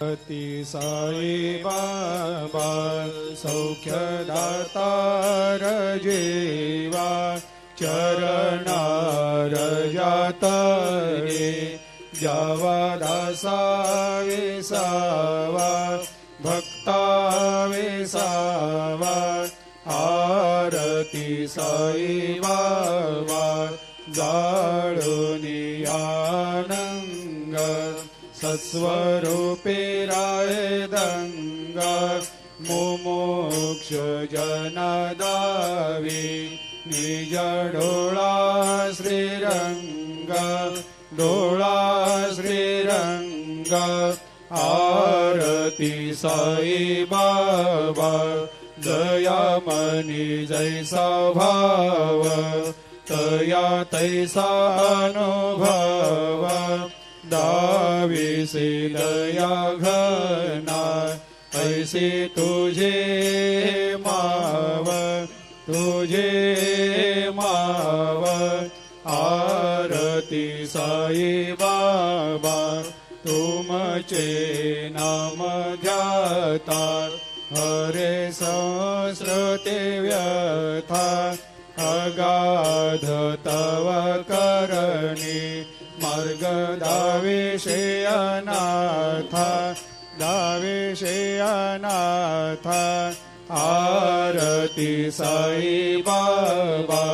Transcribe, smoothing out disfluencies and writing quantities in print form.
ती साई बाबा सौख्यदातार जीवा चरणार जातरे जावा दासा विसावा भक्ता विसावा आरती साई बाबा जाळुनी आनंग सत्स्वरूपे राय दंग मुमुक्ष जनदावी निज डोळा श्रीरंग डोळा श्रीरंग आरती साई बाबा दयामनी जैसा भाव तया तैसा अनुभव दाविसे दया घना ऐसे तुझे माव तुझे माव आरती साई बाबा तुमचे नाम ध्याता हरे संस्कृते व्यथा अगाध तव करणी मार्ग दाविषे अनाथा दाविषे अनाथा आरती साई बाबा